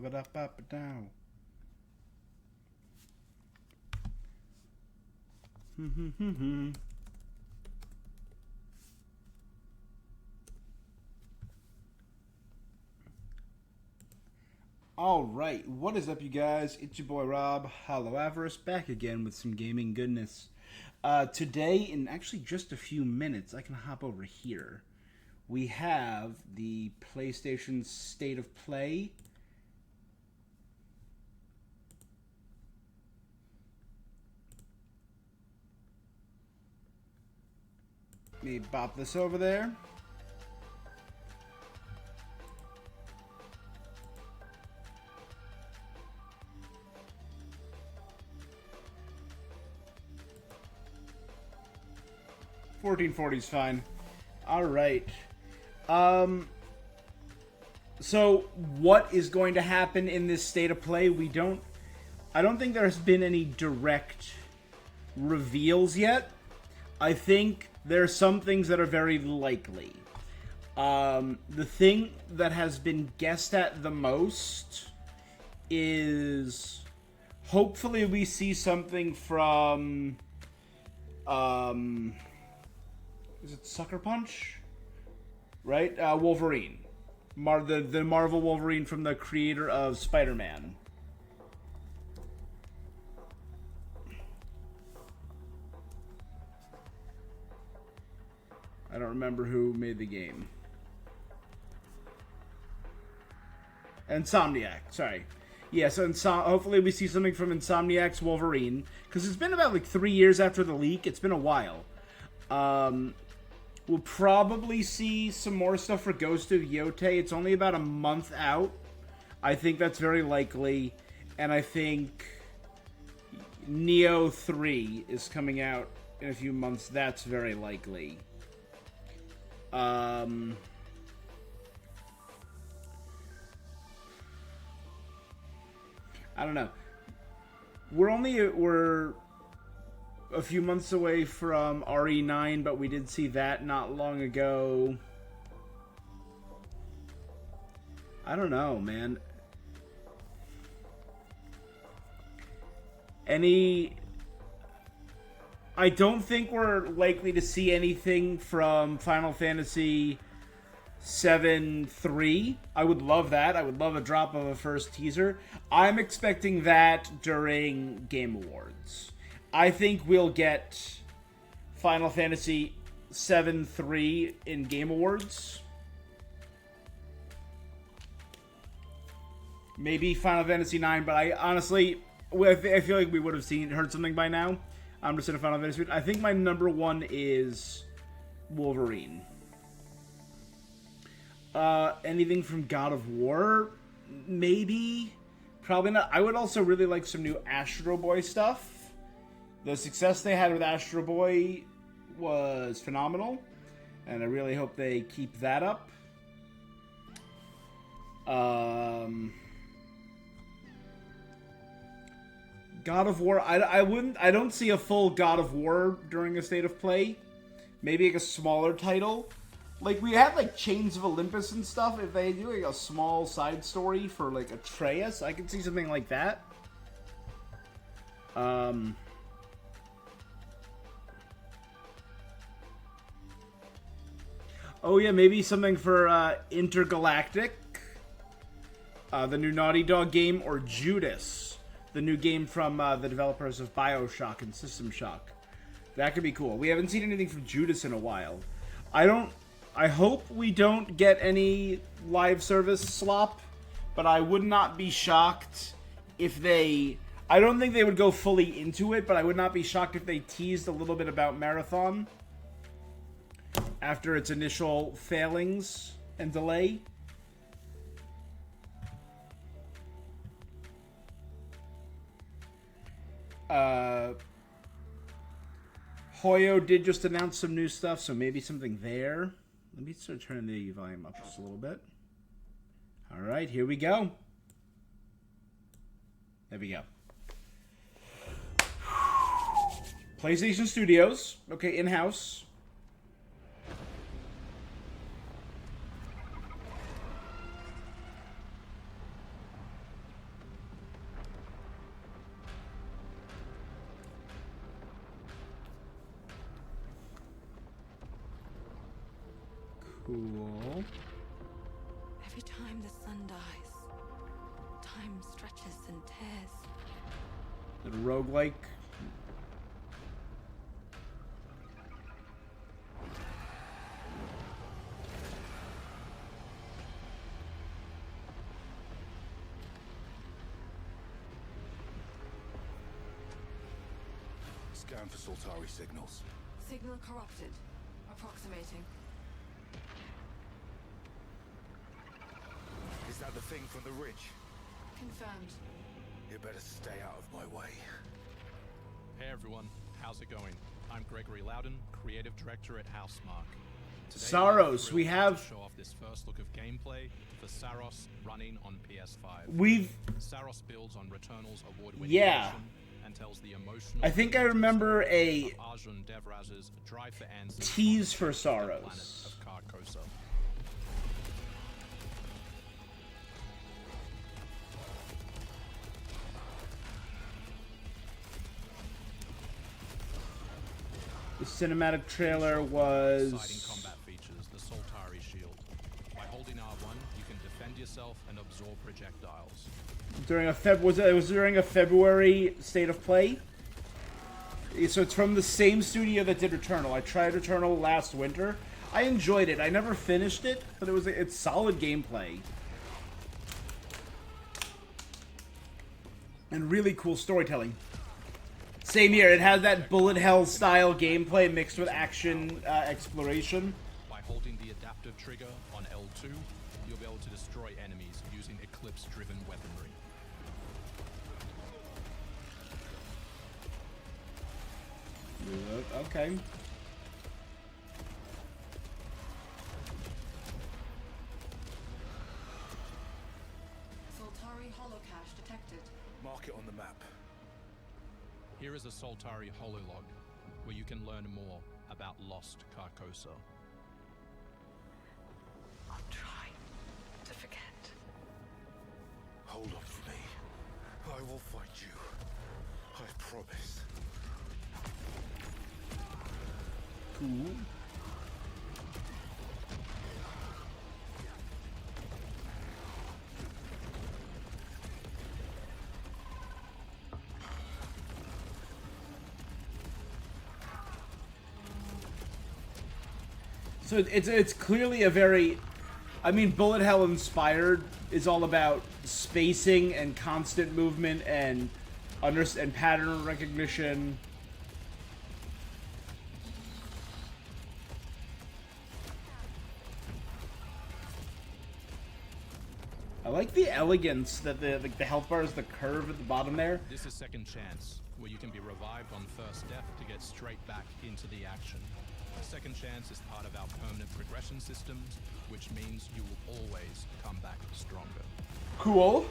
Ba-ba-da-ba-ba-dow. All right, what is up, you guys? It's your boy Rob, Hollow Avarice, back again with some gaming goodness. Today, in actually just a few minutes, I can hop over here. We have the PlayStation State of Play. Let me bop this over there. $14.40 is fine. All right. So what is going to happen in this state of play? I don't think there's been any direct reveals yet. I think there are some things that are very likely. The thing that has been guessed at the most is hopefully we see something from is it Sucker Punch? Right? Wolverine. The Marvel Wolverine from the creator of Spider-Man. I don't remember who made the game. Insomniac, sorry. Yeah, so hopefully we see something from Insomniac's Wolverine. Because it's been about like 3 years after the leak. It's been a while. We'll probably see some more stuff for Ghost of Yotei. It's only about a month out. I think that's very likely. And I think Neo 3 is coming out in a few months. That's very likely. I don't know. We're a few months away from RE9, but we did see that not long ago. I don't know, man. I don't think we're likely to see anything from Final Fantasy 7-3. I would love that. I would love a drop of a first teaser. I'm expecting that during Game Awards. I think we'll get Final Fantasy 7-3 in Game Awards. Maybe Final Fantasy 9, but I honestly, I feel like we would have heard something by now. I'm just in a Final Fantasy. I think my number one is Wolverine. Anything from God of War? Maybe. Probably not. I would also really like some new Astro Boy stuff. The success they had with Astro Boy was phenomenal, and I really hope they keep that up. God of War, I don't see a full God of War during a state of play. Maybe like a smaller title. Like, we had like Chains of Olympus and stuff. If they do like a small side story for like Atreus, I could see something like that. Oh yeah, maybe something for Intergalactic, the new Naughty Dog game, or Judas, the new game from the developers of BioShock and System Shock. That could be cool. We haven't seen anything from Judas in a while. I hope we don't get any live service slop, but I would not be shocked if they... I don't think they would go fully into it, but I would not be shocked if they teased a little bit about Marathon after its initial failings and delay. Hoyo did just announce some new stuff, so maybe something there. Let me start turning the volume up just a little bit. All right, here we go. There we go. PlayStation Studios. Okay, in-house. Cool. Every time the sun dies, time stretches and tears. The roguelike. Scan for Soltari signals. Signal corrupted. Approximating. Is that the thing from the ridge? Confirmed. You better stay out of my way. Hey everyone, how's it going? I'm Gregory Loudon, creative director at Housemarque. Today, Saros, we have to show off this first look of gameplay for Saros running on PS5. Saros builds on Returnal's award-winning version and tells the emotional. I think I remember a Arjun Devraz's Drive for Answers tease for on the Saros. planet of Carcosa. The cinematic trailer was Exciting combat features, the Soltari shield. By holding R1, you can defend yourself and absorb projectiles. during a it was during a February state of play. So it's from the same studio that did Returnal. I tried Returnal last winter. I enjoyed it. I never finished it, but it's solid gameplay. And really cool storytelling. Same here. It has that bullet hell style gameplay mixed with action exploration. By holding the adaptive trigger on L2, you'll be able to destroy enemies using Eclipse-driven weaponry. Okay. Soltari holocache detected. Mark it on the map. Here is a Soltari hololog, where you can learn more about lost Carcosa. I'll try to forget. Hold on for me. I will find you. I promise. Cool. So it's clearly a very, I mean, bullet hell inspired is all about spacing and constant movement and pattern recognition. I like the elegance that the health bar is the curve at the bottom there. This is Second Chance, where you can be revived on first death to get straight back into the action. Second Chance is part of our permanent progression systems, which means you will always come back stronger. Cool.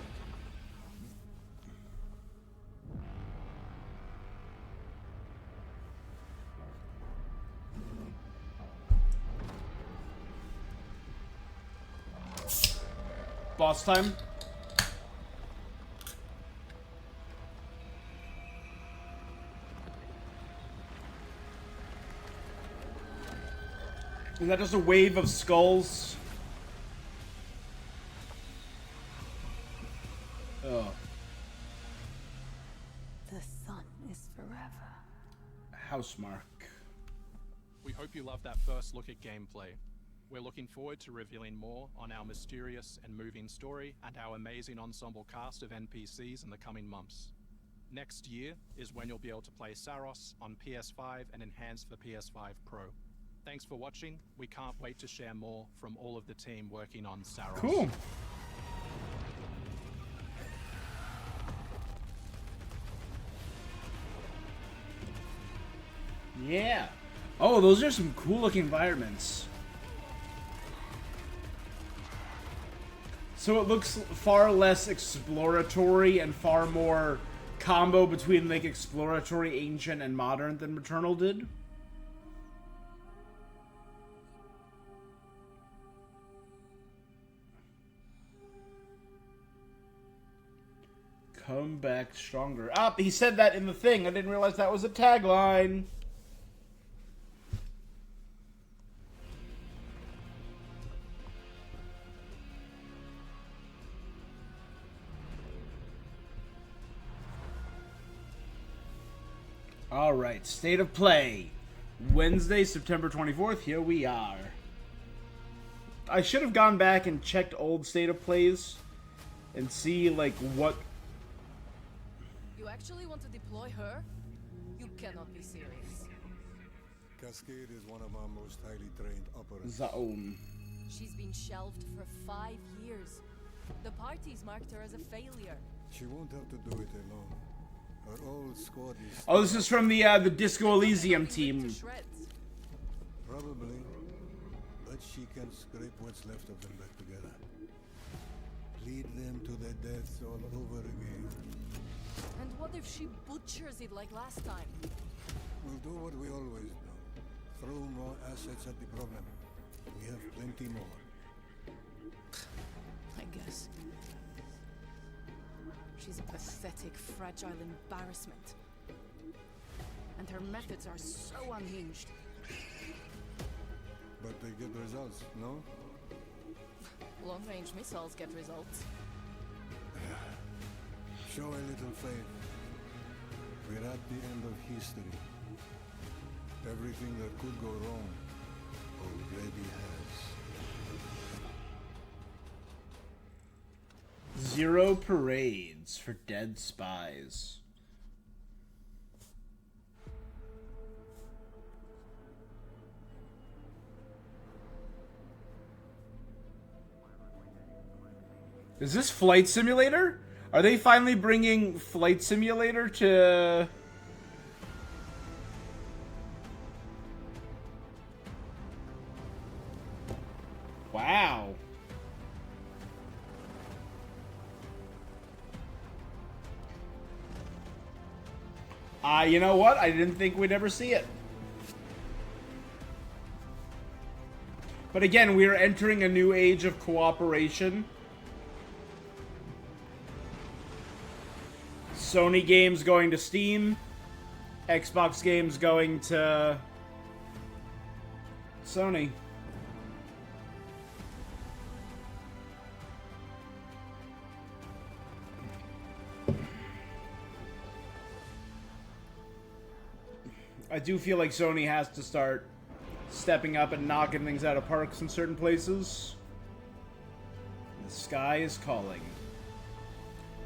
Boss time. Is that just a wave of skulls? Oh. The sun is forever. Housemarque. We hope you loved that first look at gameplay. We're looking forward to revealing more on our mysterious and moving story and our amazing ensemble cast of NPCs in the coming months. Next year is when you'll be able to play Saros on PS5 and enhanced for PS5 Pro. Thanks for watching. We can't wait to share more from all of the team working on Saros. Cool. Yeah. Oh, those are some cool looking environments. So it looks far less exploratory and far more combo between like exploratory, ancient, and modern than Returnal did. Come back stronger. Ah, he said that in the thing. I didn't realize that was a tagline. All right, State of Play. Wednesday, September 24th. Here we are. I should have gone back and checked old State of Plays and see, like, what... You actually want to deploy her? You cannot be serious. Cascade is one of our most highly trained operatives. Zaun. She's been shelved for 5 years. The parties marked her as a failure. She won't have to do it alone. Her old squad is... Oh, this is from the Disco Elysium Ripped to team. shreds. Probably. But she can scrape what's left of them back together. Lead them to their deaths all over again. And what if she butchers it like last time? We'll do what we always do. Throw more assets at the problem. We have plenty more. I guess. She's a pathetic, fragile embarrassment. And her methods are so unhinged. But they get results, no? Long-range missiles get results. Show a little faith. We're at the end of history. Everything that could go wrong already has. 0 parades for dead spies. Is this Flight Simulator? Are they finally bringing Flight Simulator to... Wow. You know what? I didn't think we'd ever see it. But again, we are entering a new age of cooperation. Sony games going to Steam. Xbox games going to Sony. I do feel like Sony has to start stepping up and knocking things out of parks in certain places. The sky is calling.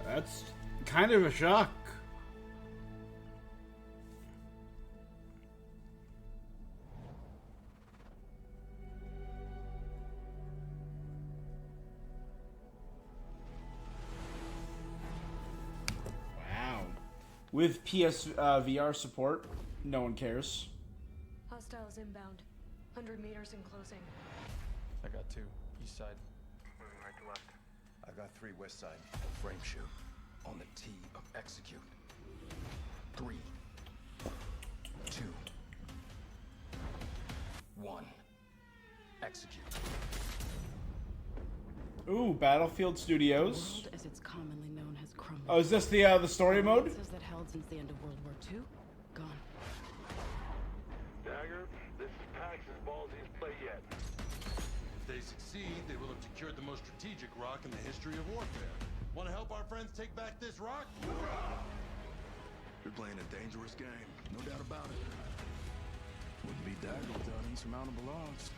That's kind of a shock. Wow. With PS VR support, no one cares. Hostiles inbound. 100 meters in closing. I got 2. East side. Moving right to left. I got 3 west side. Frame shoot. On the T of execute. 3, 2, 1. Execute. Ooh, Battlefield Studios. The world, as it's commonly known, has crumbled. Oh, is this the story mode? Says that held since the end of World War II, gone. Dagger, this is Pax's ballsiest play yet. If they succeed, they will have secured the most strategic rock in the history of warfare. Want to help our friends take back this rock? You're playing a dangerous game, no doubt about it. Wouldn't be Dagger without insurmountable odds.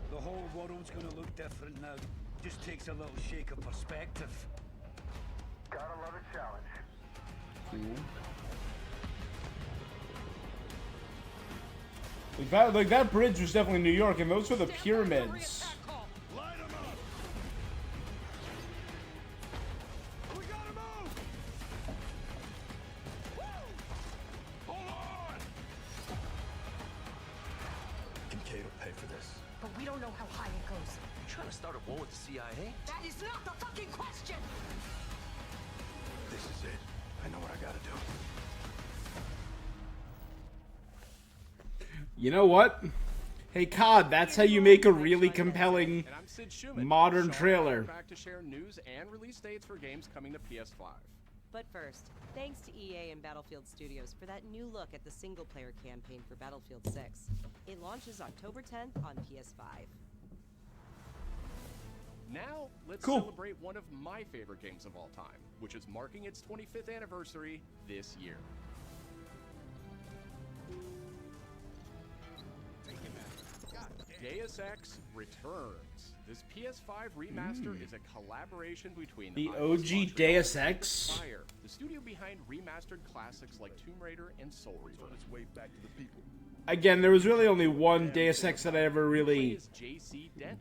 The whole world's gonna look different now. Just takes a little shake of perspective. Gotta love a challenge. Like that bridge was definitely New York, and those were the pyramids. Light 'em up! We gotta move! Woo! Hold on! Kincaid will pay for this. But we don't know how high it goes. You trying to start a war with the CIA? That is not the fucking question! This is it. I know what I gotta do. You know what? Hey, COD, that's how you make a really compelling And I'm Sid Schumann, modern Sean trailer. and I are back to share news and release dates for games coming to PS5. But first, thanks to EA and Battlefield Studios for that new look at the single-player campaign for Battlefield 6. It launches October 10th on PS5. Now, let's Cool. celebrate one of my favorite games of all time, which is marking its 25th anniversary this year. Deus Ex returns. This PS5 remaster is a collaboration between the Ios OG Montreal Deus and Ex. Fire, the studio behind remastered classics like Tomb Raider and Soul Reaver. On its way back to the people. Again, there was really only one Deus Ex that I ever really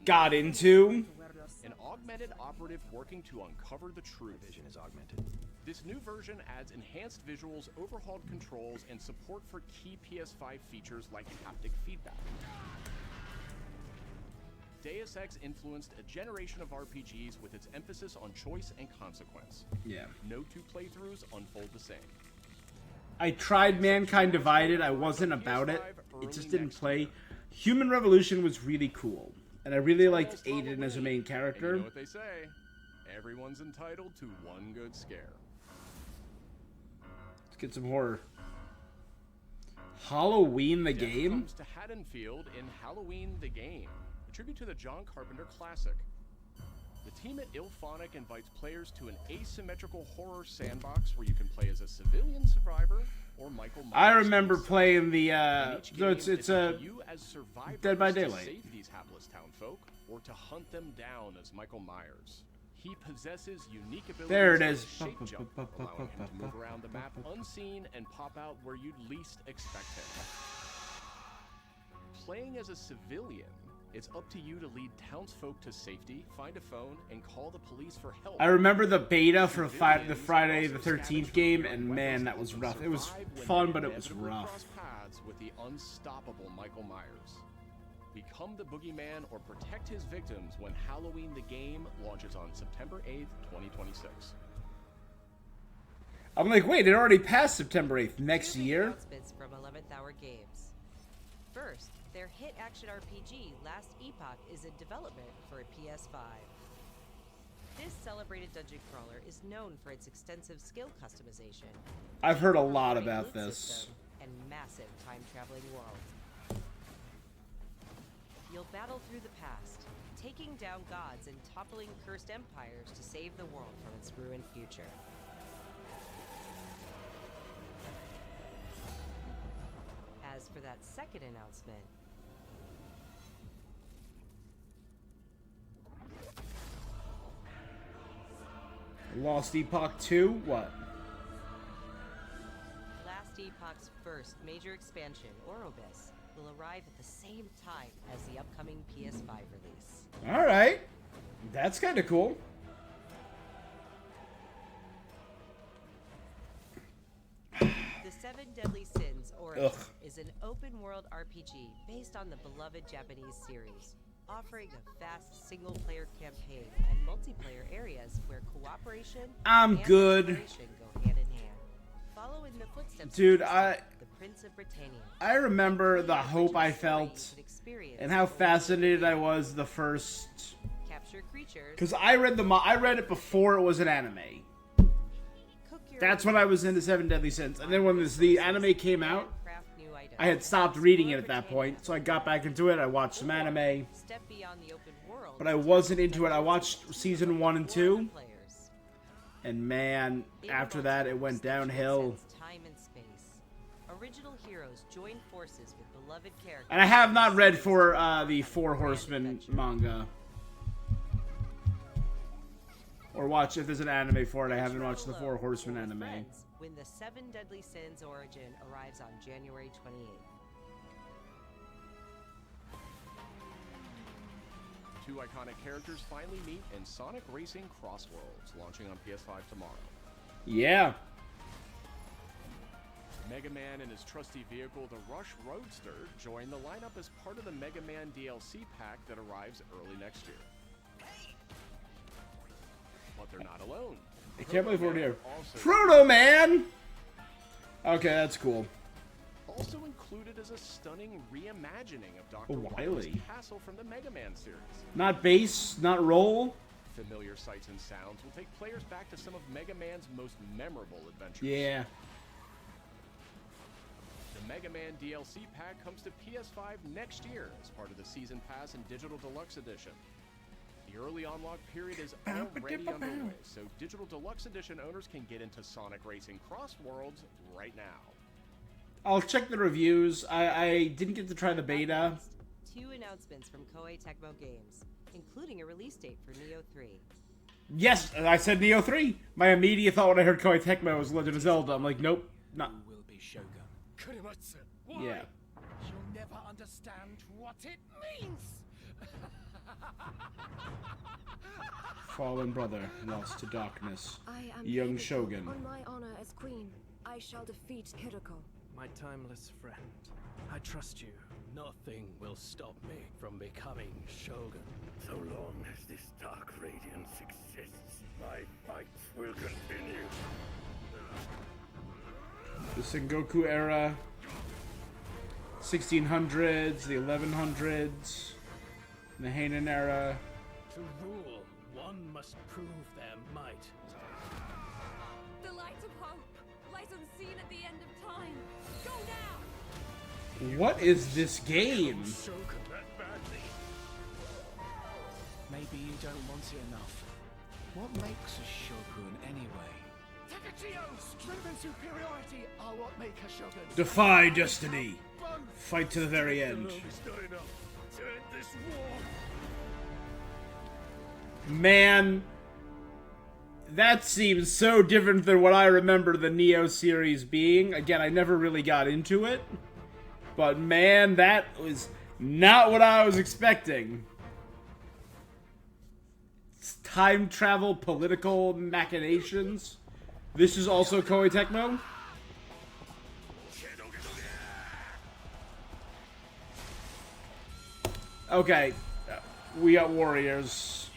got into. An augmented operative working to uncover the truth. Vision is augmented. This new version adds enhanced visuals, overhauled controls, and support for key PS5 features like haptic feedback. Deus Ex influenced a generation of RPGs with its emphasis on choice and consequence. Yeah. No two playthroughs unfold the same. I tried Mankind Divided. I wasn't about it. It just didn't play. Human Revolution was really cool. And I really liked Aiden as a main character. And you know what they say? Everyone's entitled to one good scare. Let's get some horror. Halloween the Death game? comes to Haddonfield in Halloween the Game, a tribute to the John Carpenter classic. The team at Ilphonic invites players to an asymmetrical horror sandbox where you can play as a civilian survivor or Michael Myers. I remember playing the, so it's a Dead by Daylight. To save these hapless townfolk or to hunt them down as Michael Myers. He possesses unique abilities There it like is. shape jump, allowing him to move around the map unseen and pop out where you'd least expect him. Playing as a civilian, it's up to you to lead townsfolk to safety, find a phone, and call the police for help. I remember the beta for the Friday the 13th game, and man, that was rough. It was fun, but it was rough. Cross paths with the unstoppable Michael Myers. Become the boogeyman or protect his victims when Halloween the Game launches on September 8th, 2026. I'm like, wait, it already passed September 8th. Next year? Announcements from 11th Hour Games. First, their hit action RPG Last Epoch is in development for a PS5. This celebrated dungeon crawler is known for its extensive skill customization. I've heard a lot about this. And massive time-traveling world. You'll battle through the past, taking down gods and toppling cursed empires to save the world from its ruined future. As for that second announcement, Lost Epoch 2? What? Last Epoch's first major expansion, Orobis, will arrive at the same time as the upcoming PS5 release. Alright. That's kind of cool. The Seven Deadly Sins Origin is an open-world RPG based on the beloved Japanese series, offering a fast single-player campaign and multiplayer areas where cooperation and exploration go hand in hand. Follow in the footsteps Dude, of the Prince of Britannia. I remember the hope I felt and how fascinated I was the first. Capture creatures. Because I read it before it was an anime. That's when I was into Seven Deadly Sins. And then when the anime came out, I had stopped reading it at that point. So I got back into it. I watched some anime. But I wasn't into it. I watched season 1 and 2. And man, after that, it went downhill. Time and space. Original heroes join forces with beloved characters. And I have not read for the Four Horsemen manga. Or watch, if there's an anime for it, I haven't watched the Four Horsemen anime. When the Seven Deadly Sins Origin arrives on January 28th. Two iconic characters finally meet in Sonic Racing Cross Worlds, launching on PS5 tomorrow. Yeah. Mega Man and his trusty vehicle, the Rush Roadster, join the lineup as part of the Mega Man DLC pack that arrives early next year. But they're not alone. I can't believe we're here. Proto Man! Okay, that's cool. Also included is a stunning reimagining of Dr. Wily. Wily's castle from the Mega Man series. Not bass, not roll. Familiar sights and sounds will take players back to some of Mega Man's most memorable adventures. Yeah. The Mega Man DLC pack comes to PS5 next year as part of the Season Pass and Digital Deluxe Edition. The early unlock period is already underway, so Digital Deluxe Edition owners can get into Sonic Racing Cross Worlds right now. I'll check the reviews. I didn't get to try the beta, 2 announcements from Koei Tecmo Games, including a release date for Neo 3. Yes, I said Neo 3. My immediate thought when I heard Koei Tecmo was Legend of Zelda. I'm like, nope, not. Who will be Shogun? Kurimatsu. Why? Yeah. You'll never understand what it means. Fallen brother, lost to darkness. I am Young Himiko. Shogun. On my honor as queen, I shall defeat Kiriko. My timeless friend, I trust you. Nothing will stop me from becoming Shogun. So long as this dark radiance exists, my fights will continue. The Sengoku era, 1600s, the 1100s, the Heian era. To rule, one must prove their might. The light of hope lies unseen at the end of time. Go now! What is this game? Shogun that badly. Maybe you don't want it enough. What makes a shogun anyway? Takachio's strength and superiority are what make a shogun. Defy destiny. Fight to the very end. It's not enough to end this war. Man, that seems so different than what I remember the Neo series being. Again, I never really got into it. But man, that was not what I was expecting. It's time travel, political machinations. This is also Koei Tecmo. Okay, we got warriors.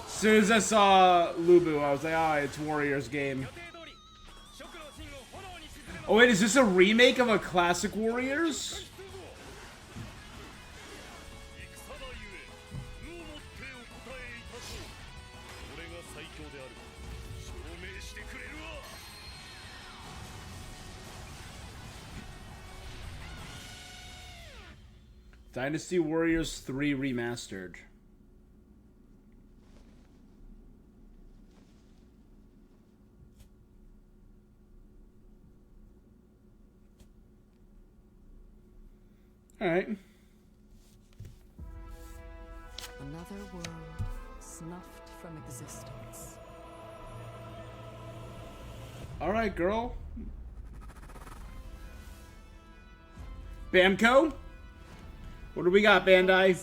As soon as I saw Lubu, I was like, oh, it's Warriors game. Oh wait, is this a remake of a classic Warriors? Dynasty Warriors 3 Remastered. Alright. Another world snuffed from existence. Alright, girl. Bamco? What do we got, Bandai?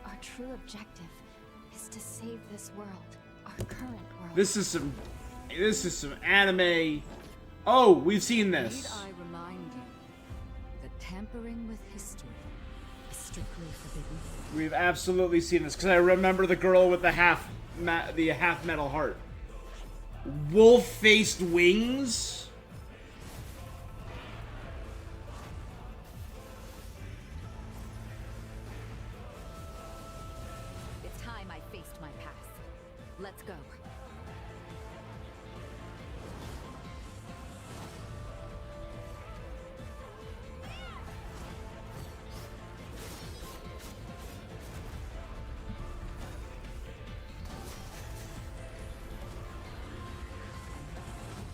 Our true objective is to save this world, our current world. This is some anime. Oh, we've seen this. Need I remind you that tampering with history is strictly forbidden? We've absolutely seen this because I remember the girl with the half metal heart. Wolf-faced wings. It's time I faced my past. Let's go.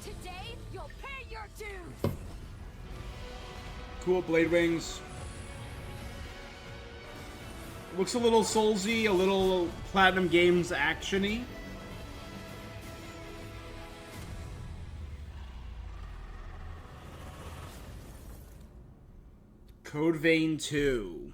Today, you'll pay your dues! Cool blade wings. Looks a little Soulsy, a little Platinum Games actiony. Code Vein 2.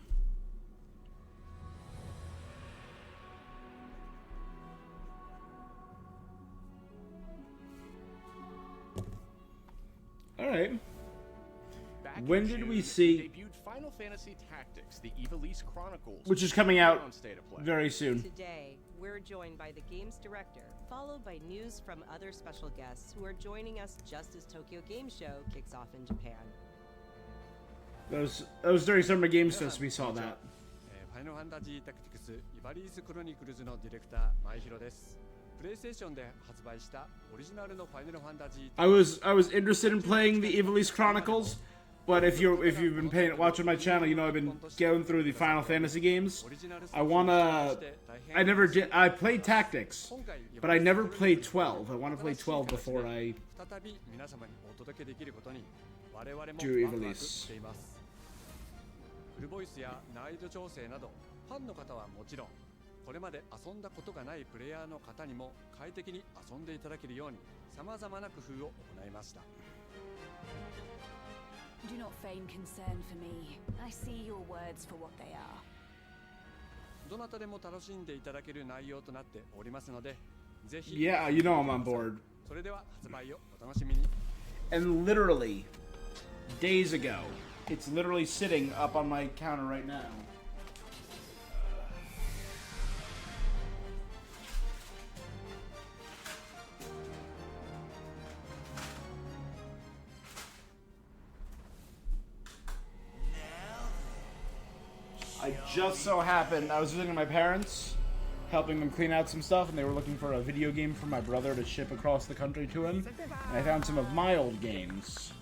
Alright. When did we see... Debuted Final Fantasy Tactics, the Ivalice Chronicles, which is coming out on State of Play. very soon. Today, we're joined by the game's director, followed by news from other special guests who are joining us just as Tokyo Game Show kicks off in Japan. That was during Summer Games Fest we saw that. Final Fantasy Tactics Ivalice Chronicles のディレクター前広です。プレイステーションで発売したオリジナルの Final Fantasy. I was interested in playing the Ivalice Chronicles, but if you've been watching my channel, you know I've been going through the Final Fantasy games. I played Tactics, but I never played 12. I want to play 12 before I do Ivalice. フルボイスや難易度調整などファンの方はもちろんこれまで遊んだことがないプレイヤーの方にも快適に遊んでいただけるように様々な工夫を行いました。 Do not feign concern for me. I see your words for what they are. どなたでも楽しんでいただける内容となっておりますので、ぜひ Yeah, you know I'm on board. それでは発売をお楽しみに。 And literally, days ago, it's literally sitting up on my counter right now. I just so happened, I was visiting my parents, helping them clean out some stuff, and they were looking for a video game for my brother to ship across the country to him. And I found some of my old games.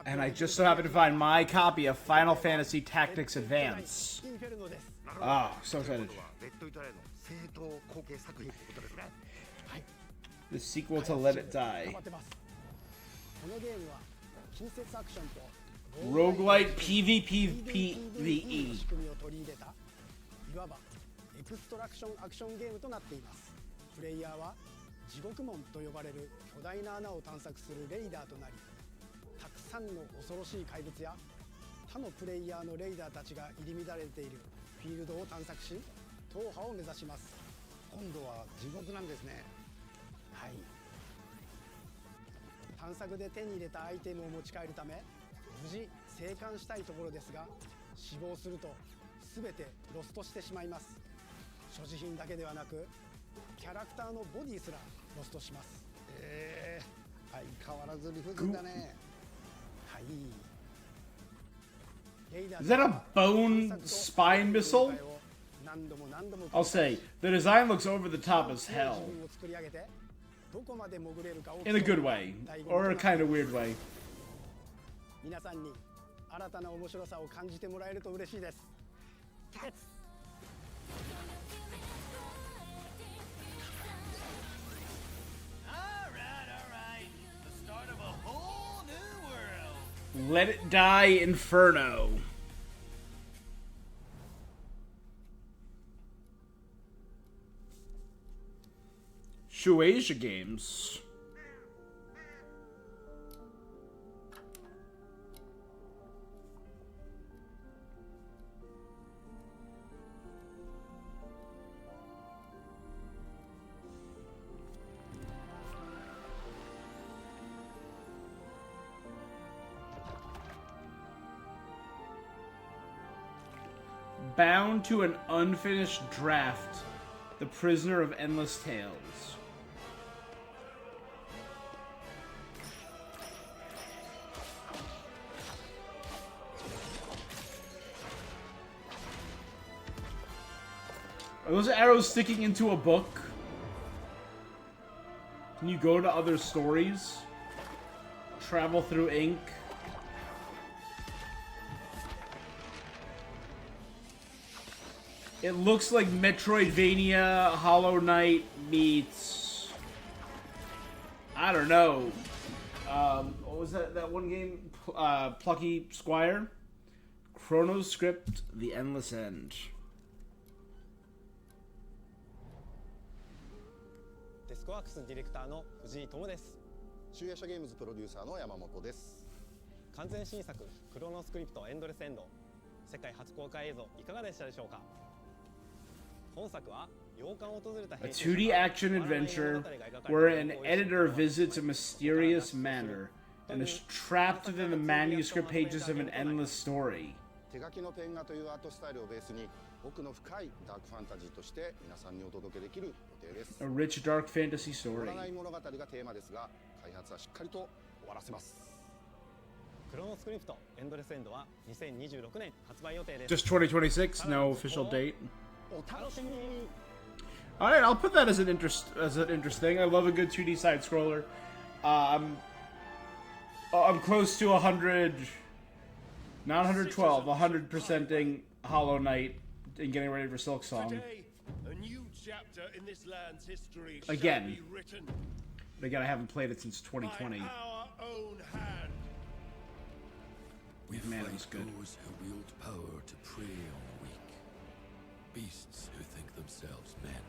And I just so happened to find my copy of Final Fantasy Tactics Advance. Ah, so excited. The sequel to Let It Die. Roguelite PvP-PvE. いわばエクストラクションアクションゲームとなっています。プレイヤーは地獄門と呼ばれる巨大な穴を探索するレイダーとなり、たくさんの恐ろしい怪物や他のプレイヤーのレイダーたちが入り乱れているフィールドを探索し、踏破を目指します。今度は地獄なんですね。はい。探索で手に入れたアイテムを持ち帰るため、無事生還したいところですが、死亡すると全てロストしてしまいます。所持品だけではなくキャラクターのボディすらロストします。相変わらず理不尽だね。はい。 Is that a bone spine missile? I'll say, the design looks over the top as hell. In a good way, or a kind of weird way. 皆さんに新たな面白さを感じてもらえると嬉しいです。Let It Die Inferno. Shueisha Games. Bound to an unfinished draft, The Prisoner of Endless Tales. Are those arrows sticking into a book? Can you go to other stories? Travel through ink? It looks like Metroidvania Hollow Knight meets... I don't know. What was that one game? Plucky Squire? Chronoscript The Endless End. デスクワークスディレクターの藤井智です。集英社ゲームズプロデューサーの山本です。完全新作クロノスクリプトエンドレスエンド、世界初公開映像いかがでしたでしょうか。本作は A 2D action adventure where an editor visits a mysterious manor and is trapped within the manuscript pages of an endless story. 手書きのペン画というアートスタイルをベースに奥の深いダークファンタジーとして皆さんにお届けできる予定です。 A rich dark fantasy 終 story. わらない物語がテーマですが、開発はしっかりと終わらせます。クロノスクリプトエンドレスエンドは2026年発売予定です。 Just 2026, no official date. お楽しみに。 All right, I'll put that as an interesting. I love a good 2D side scroller. I'm close to 100, not 112, 100%ing Hollow Knight and getting ready for Silk Song. Today, a new chapter in this land's history Again. shall be written. But again, I haven't played it since 2020. By our own hand. We Man, fight he's good. those who wield power to prey on the weak. Beasts who think themselves men.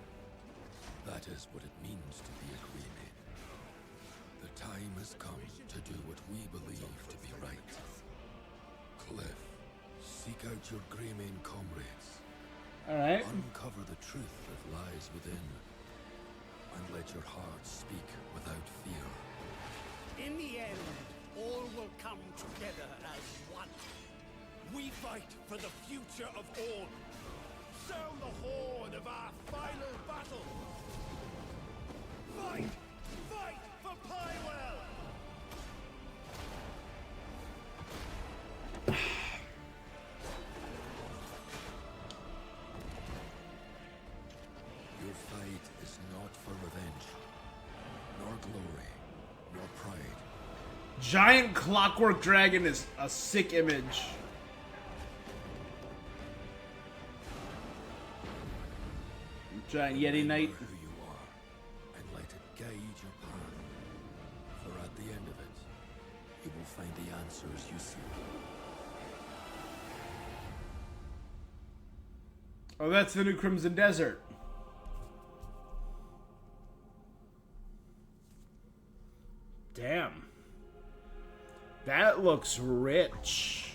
That is what it means to be a Greymane. The time has come to do what we believe to be right. Cliff, seek out your Greymane comrades. Alright. Uncover the truth that lies within. And let your heart speak without fear. In the end, all will come together as one. We fight for the future of all. Sound the horn of our final battle. Fight! Fight for Pywell! Your fight is not for revenge, nor glory, nor pride. Giant clockwork dragon is a sick image. Giant Yeti Knight. Remember who you are, and let it guide your path. For at the end of it, you will find the answers you seek. Oh, that's the new Crimson Desert. Damn. That looks rich.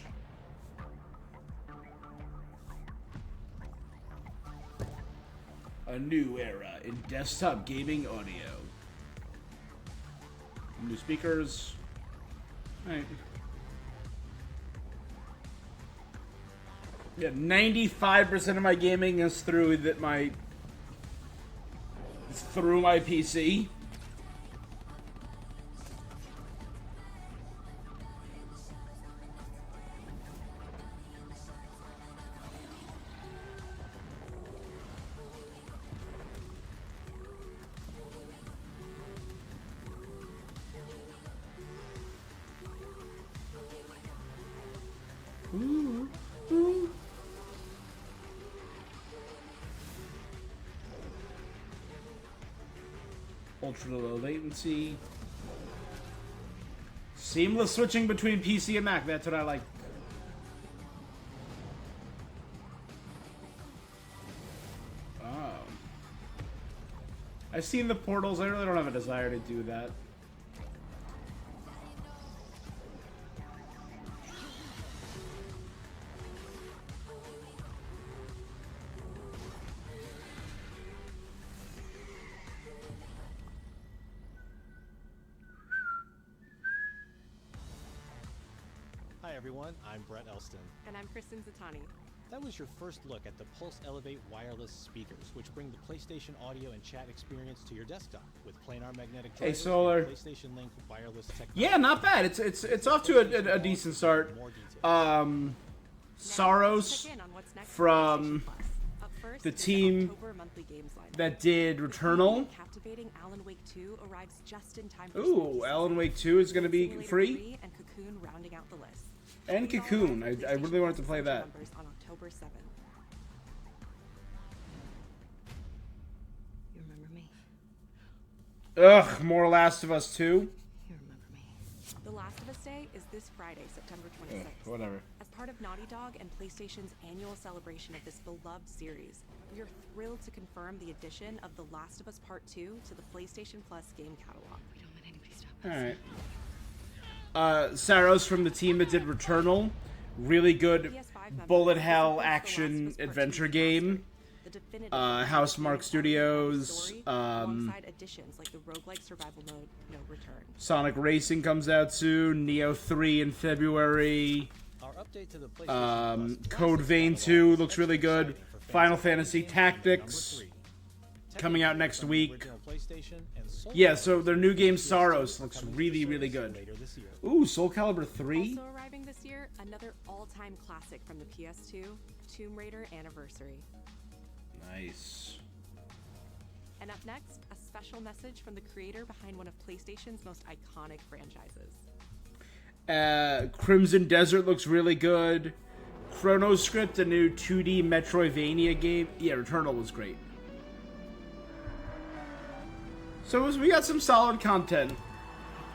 A new era in desktop gaming audio. New speakers. Alright. Yeah, 95% of my gaming is through my PC. Ooh, ooh. Ultra low latency. Seamless switching between PC and Mac. That's what I like. Oh. I've seen the portals. I really don't have a desire to do that. Hi everyone, I'm Brett Elston. And I'm Kristen Zatani. That was your first look at the Pulse Elevate wireless speakers, which bring the PlayStation audio and chat experience to your desktop with planar magnetic drivers Solar. and PlayStation Link wireless technology. Yeah, not bad. It's off to a decent start. Saros from the team that did Returnal. Captivating Alan Wake 2 arrives just in time for Ooh, Alan Wake 2 is going to be free. and Cocoon rounding out the list. And Cocoon. I really wanted to play that. On October 7th. You remember me? Ugh, more Last of Us 2. The Last of Us Day is this Friday, September 26th. Whatever. As part of Naughty Dog and PlayStation's annual celebration of this beloved series, we are thrilled to confirm the addition of The Last of Us Part 2 to the PlayStation Plus game catalog. We don't let anybody stop us. Alright. Saros from the team that did Returnal. Really good bullet hell action adventure game. Housemarque Studios. Alongside additions like the roguelike survival mode, No Return. Sonic Racing comes out soon. Neo 3 in February. Our update to the PlayStation Code Vein 2 looks really good. Final Fantasy Tactics coming out next week. Yeah, so their new game Saros looks really, really good. Ooh, Soul Calibur 3? Also arriving this year, another all-time classic from the PS2, Tomb Raider Anniversary. Nice. And up next, a special message from the creator behind one of PlayStation's most iconic franchises. Crimson Desert looks really good. Chrono Script, a new 2D Metroidvania game. Yeah, Returnal was great. So we got some solid content.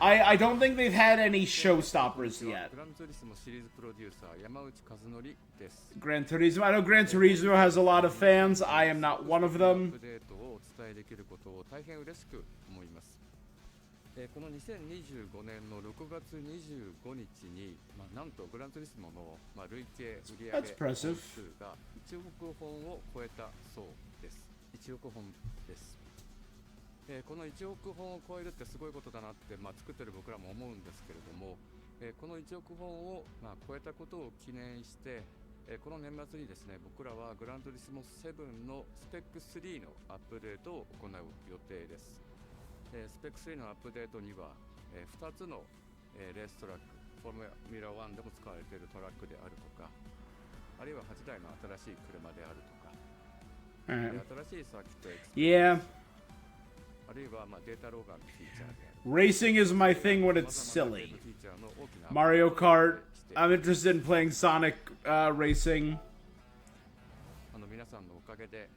I don't think they've had any showstoppers yet. グランツーリスモシリーズプロデューサー山内和則です。 Gran Turismo. I know Gran Turismo has a lot of fans. I am not one of アッ them. プデートをお伝えできることを大変嬉しく思います。この2025年の6月25日に、なんとグランツーリスモの、累計売上本数が1億本を超えたそうです。1億本です。この1億本を超えるってすごいことだなって、作ってる僕らも思うんですけれども、この1億本を、超えたことを記念して、この年末にですね、僕らはグランツーリスモ7のスペック3のアップデートを行う予定です。スペック3のアップデートには、2つの、レーストラック、フォーミュラ1でも使われているトラックであるとか、あるいは8台の新しい車であるとか、新しいサーキットエクスプレス、あるいはデータローガンのフィーチャーである。Racing is my thing when it's silly. Mario Kart. I'm interested in playing Sonic racing. 皆さんのおかげで、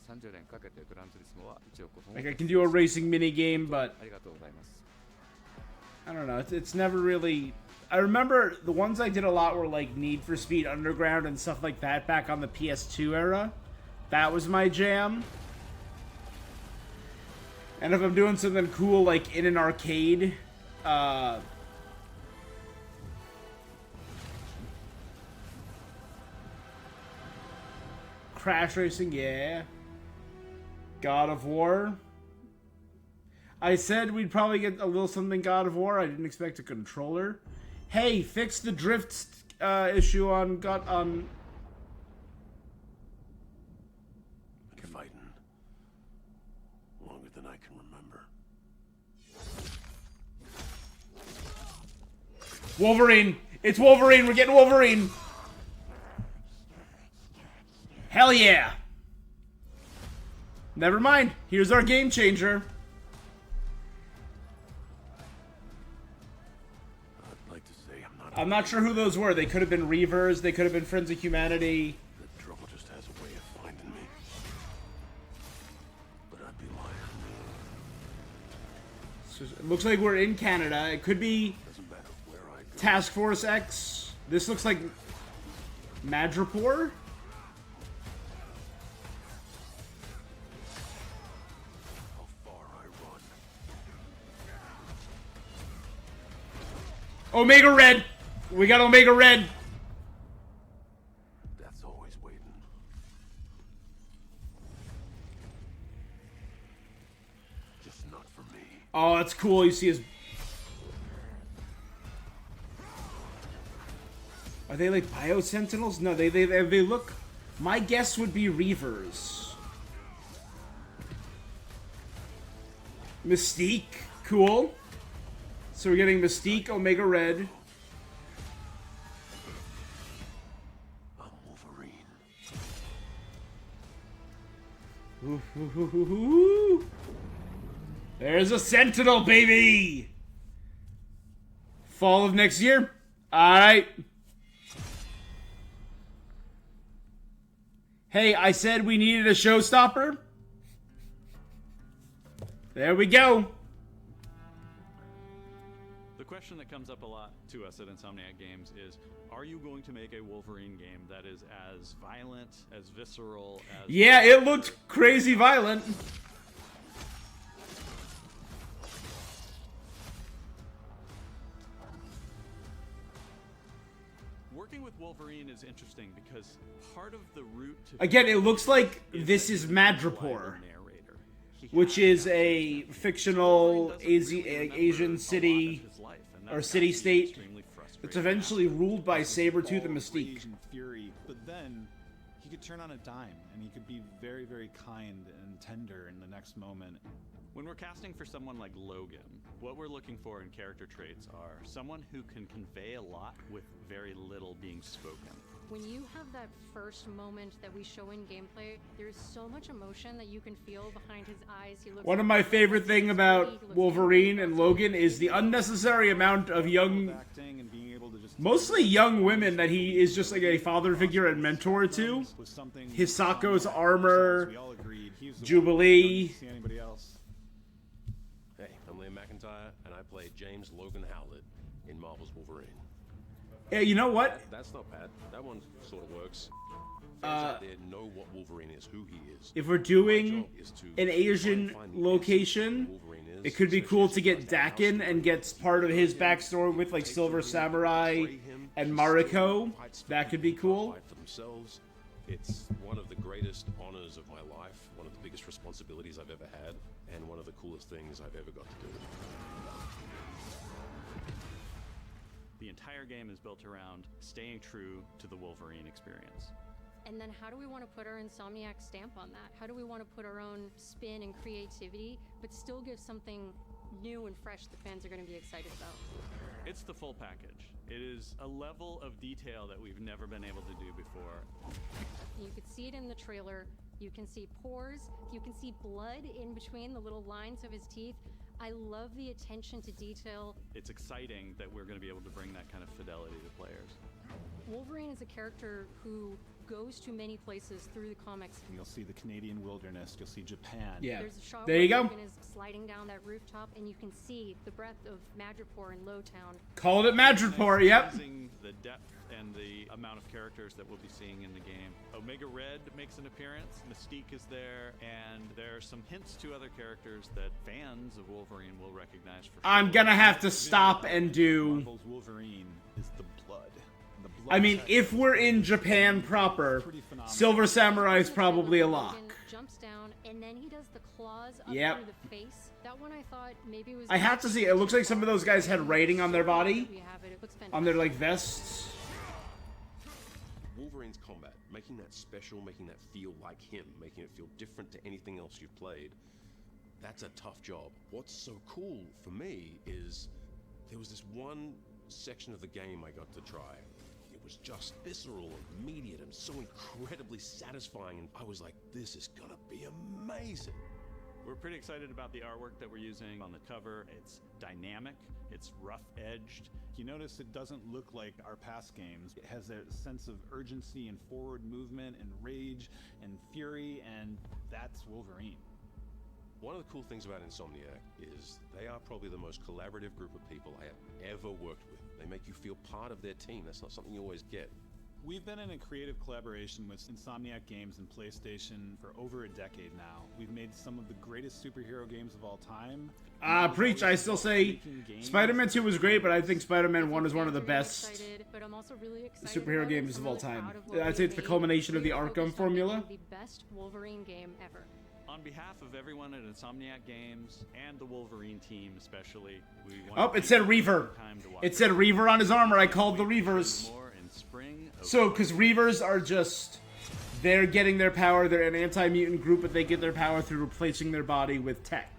30年かけてグランツーリスモは1億本。Like I can do a racing mini game, but ありがとうございます。I don't know. It's never really. I remember the ones I did a lot were like Need for Speed Underground and stuff like that back on the PS2 era. That was my jam. And if I'm doing something cool like in an arcade, Crash Racing, yeah. God of War. I said we'd probably get a little something God of War. I didn't expect a controller. Hey, fix the drift issue on Been fighting longer than I can remember. Wolverine! It's Wolverine! We're getting Wolverine! Hell yeah! Never mind. Here's our game changer. I'd like to say I'm not sure who those were. They could have been Reavers. They could have been Friends of Humanity. The trouble just has a way of finding me. But I'd be lying. So it looks like we're in Canada. It could be Doesn't matter where I go. Task Force X. This looks like Madripoor. Omega Red! We got Omega Red! That's always waiting. Just not for me. Oh, that's cool. You see his... Are they like Biosentinels? No, they look... My guess would be Reavers. Mystique. Cool. So we're getting Mystique, Omega Red. I'm Wolverine. Ooh, ooh, ooh, ooh, ooh. There's a Sentinel, baby! Fall of next year? Alright. Hey, I said we needed a showstopper. There we go. The question that comes up a lot to us at Insomniac Games is, are you going to make a Wolverine game that is as violent, as visceral, as... Yeah, it looked crazy violent. Working with Wolverine is interesting because part of the route to... Again, it looks like this is Madripoor, which is a fictional Asian city or city-state that's eventually ruled by Sabretooth and Mystique. Asian fury, but then he could turn on a dime and he could be very, very kind and tender in the next moment. When we're casting for someone like Logan, what we're looking for in character traits are someone who can convey a lot with very little being spoken. When you have that first moment that we show in gameplay, there's so much emotion that you can feel behind his eyes. He looks One of my favorite thing about Wolverine and Logan is the unnecessary amount of young, mostly young women that he is just like a father figure and mentor to. Hisako's armor, Jubilee. Hey, I'm Liam McIntyre. McIntyre, and I played James Logan Howlett in Marvel's Wolverine. Yeah, you know what? That's not bad. That one sort of works. Fans out there know what Wolverine is, who he is. If we're doing an Asian location, it could be cool to get Dakin and get part of his backstory with like Silver Samurai and Mariko. That could be cool. For themselves. It's one of the greatest honors of my life, one of the biggest responsibilities I've ever had, and one of the coolest things I've ever got to do. The entire game is built around staying true to the Wolverine experience. And then how do we want to put our Insomniac stamp on that? How do we want to put our own spin and creativity, but still give something new and fresh that fans are going to be excited about? It's the full package. It is a level of detail that we've never been able to do before. You could see it in the trailer. You can see pores. You can see blood in between the little lines of his teeth. I love the attention to detail. It's exciting that we're going to be able to bring that kind of fidelity to players. Wolverine is a character who goes to many places through the comics. You'll see the Canadian wilderness. You'll see Japan. Yeah. There's a shot there where you go. Logan is sliding down that rooftop, and you can see the breath of Madripoor in Lowtown. Called it Madripoor, yep. The depth and the amount of characters that we'll be seeing in the game. Omega Red makes an appearance. Mystique is there, and there are some hints to other characters that fans of Wolverine will recognize for sure. I'm gonna have to stop and do. Marvel's Wolverine is the blood. I mean, if we're in Japan proper, Silver Samurai is probably a lock. Jumps down, and then he does the claws up Yep. through the face. That one I thought maybe was. I have to see. It looks like some of those guys had writing on their body, We have it. It looks on their like vests. Wolverine's combat, making that special, making that feel like him, making it feel different to anything else you've played, that's a tough job. What's so cool for me is there was this one section of the game I got to try. It was just visceral and immediate and so incredibly satisfying, and I was like, this is gonna be amazing. We're pretty excited about the artwork that we're using on the cover. It's dynamic, it's rough-edged. You notice it doesn't look like our past games. It has a sense of urgency and forward movement and rage and fury, and that's Wolverine. One of the cool things about Insomniac is they are probably the most collaborative group of people I have ever worked with. They make you feel part of their team. That's not something you always get. We've been in a creative collaboration with Insomniac Games and PlayStation for over a decade now. We've made some of the greatest superhero games of all time. Preach, I still say Spider-Man 2 was great, but I think Spider-Man 1 is one of the best but I'm also really excited superhero about it. games I'm of all really time. proud of what I'd we say it's the made. culmination of the We are Arkham focused on formula. making the best Wolverine game ever. On behalf of everyone at Insomniac Games and the Wolverine team especially, we want Oh, it said Reaver. It said Reaver on his armor. I called the Reavers. So, because Reavers are just, they're getting their power. They're an anti-mutant group, but they get their power through replacing their body with tech.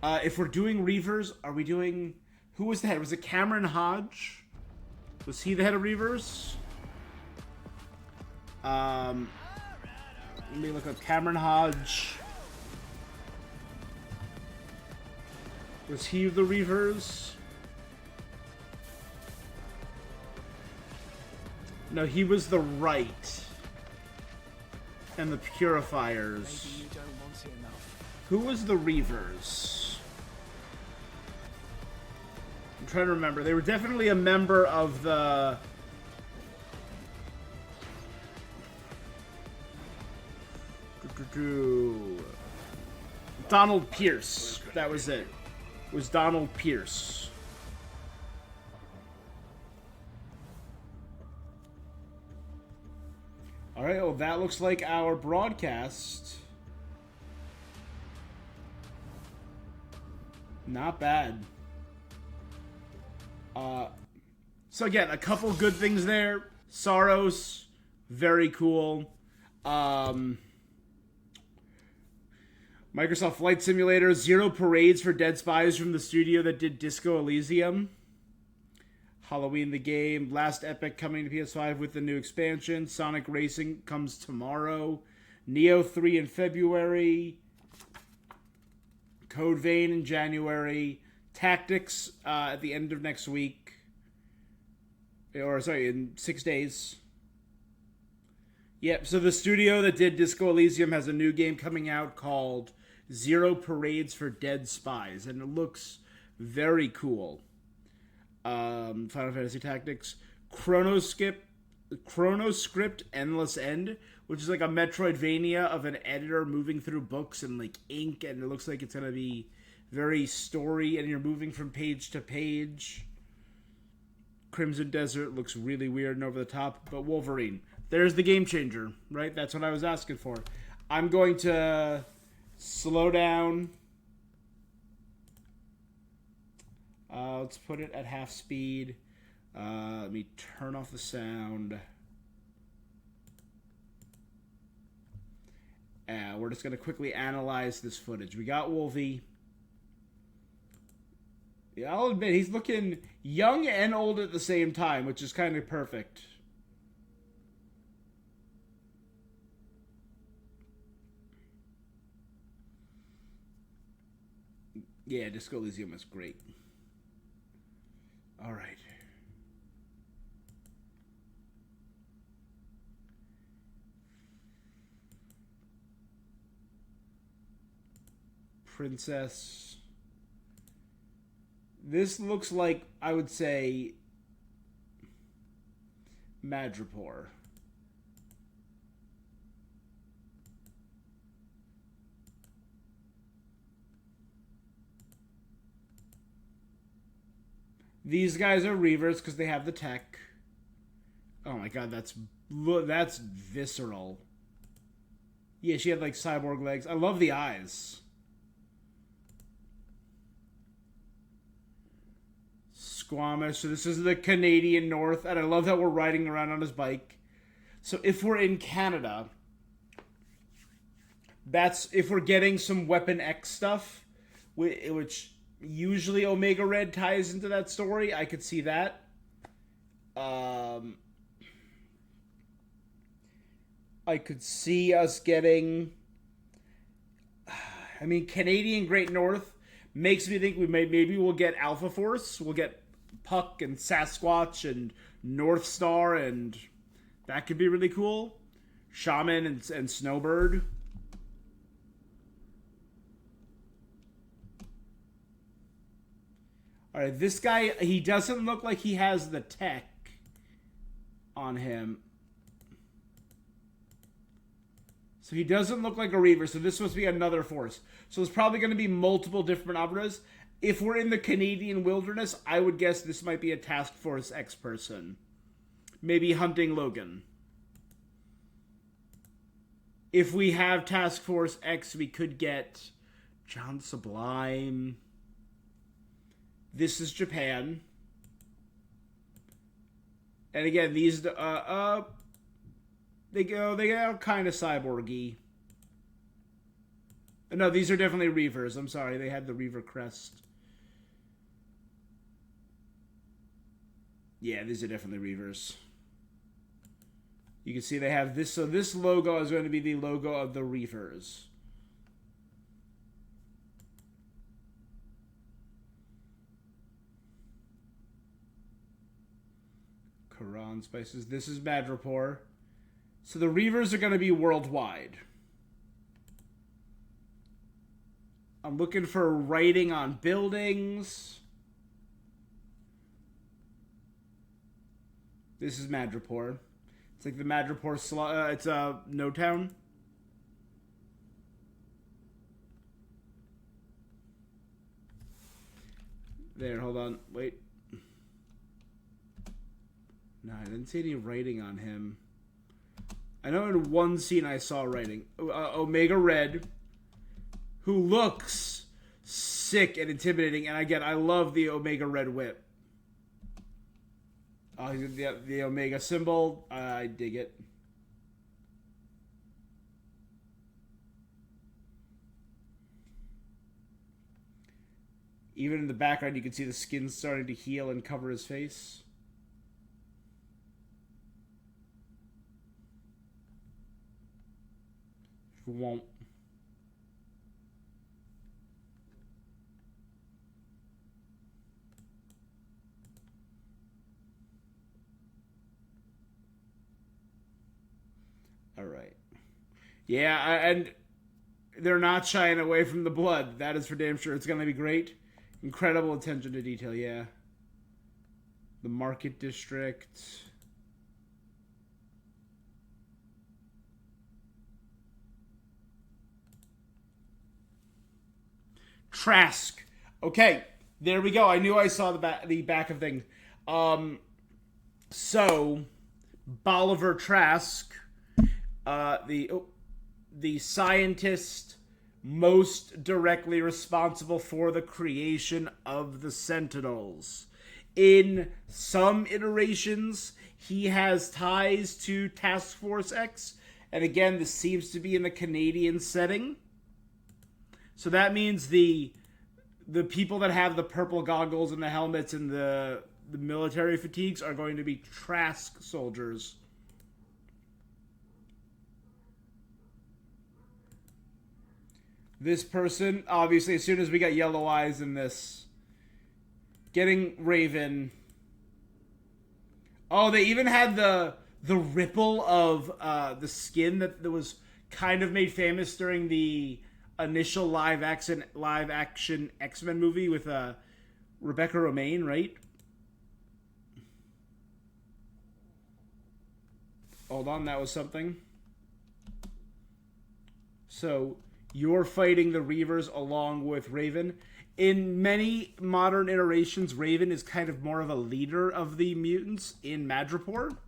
If we're doing Reavers, are we doing, who was the head? Was it Cameron Hodge? Was he the head of Reavers? Let me look up Cameron Hodge. Was he the Reavers? No, he was the Right. And the Purifiers. Maybe you don't want it enough. Who was the Reavers? I'm trying to remember. They were definitely a member of the... Donald Pierce. That was it. It was Donald Pierce. Alright, well that looks like our broadcast. Not bad. So again, a couple good things there. Saros, very cool. Microsoft Flight Simulator, 0 parades for Dead Spies from the studio that did Disco Elysium. Halloween the game, Last Epic coming to PS5 with the new expansion. Sonic Racing comes tomorrow. Neo 3 in February. Code Vein in January. Tactics at the end of next week. Or, sorry, in 6 days. Yep, so the studio that did Disco Elysium has a new game coming out called 0 parades for dead spies, and it looks very cool. Final Fantasy Tactics, Chronoscript Endless End, which is like a Metroidvania of an editor moving through books and like ink, and it looks like it's gonna be very story, and you're moving from page to page. Crimson Desert looks really weird and over the top, but Wolverine. There's the game changer, right? That's what I was asking for. I'm going to slow down. Let's put it at half speed. Let me turn off the sound. We're just going to quickly analyze this footage. We got Wolvie. Yeah, I'll admit, he's looking young and old at the same time, which is kind of perfect. Yeah, Disco Elysium is great. All right. Princess. This looks like, I would say, Madripoor. These guys are Reavers because they have the tech. Oh my god, that's visceral. Yeah, she had like cyborg legs. I love the eyes. Squamish. So this is the Canadian North, and I love that we're riding around on his bike. So if we're in Canada, that's if we're getting some Weapon X stuff, which usually Omega Red ties into that story. I could see that. I could see us getting... I mean, Canadian Great North makes me think maybe we'll get Alpha Force. We'll get Puck and Sasquatch and North Star, and that could be really cool. Shaman and Snowbird. Alright, this guy, he doesn't look like he has the tech on him. So he doesn't look like a Reaver, so this must be another force. So there's probably going to be multiple different operas. If we're in the Canadian wilderness, I would guess this might be a Task Force X person. Maybe hunting Logan. If we have Task Force X, we could get John Sublime. This is Japan. And again, these they go kind of cyborgy. No, these are definitely Reavers. I'm sorry, they had the Reaver crest. Yeah, these are definitely Reavers. You can see they have this, so this logo is going to be the logo of the Reavers. Quran Spices. This is Madripoor. So the Reavers are going to be worldwide. I'm looking for writing on buildings. This is Madripoor. It's like the Madripoor it's No Town. There, hold on. Wait. No, I didn't see any writing on him. I know in one scene I saw writing. Omega Red, who looks sick and intimidating. And again, I love the Omega Red whip. The Omega symbol. I dig it. Even in the background, you can see the skin starting to heal and cover his face. Won't. All right. Yeah, and They're not shying away from the blood. That is for damn sure. It's going to be great. Incredible attention to detail, yeah. The Market District. Trask. Okay, there we go. I knew I saw the back of things. So, Bolivar Trask, the scientist most directly responsible for the creation of the Sentinels. In some iterations, he has ties to Task Force X, and again, this seems to be in the Canadian setting. So that means the people that have the purple goggles and the helmets and the military fatigues are going to be Trask soldiers. This person, obviously, as soon as we got yellow eyes in this, getting Raven. Oh, they even had the ripple of the skin that was kind of made famous during the initial live action X-Men movie with Rebecca Romijn, right? Hold on, that was something. So, you're fighting the Reavers along with Raven. In many modern iterations, Raven is kind of more of a leader of the mutants in Madripoor.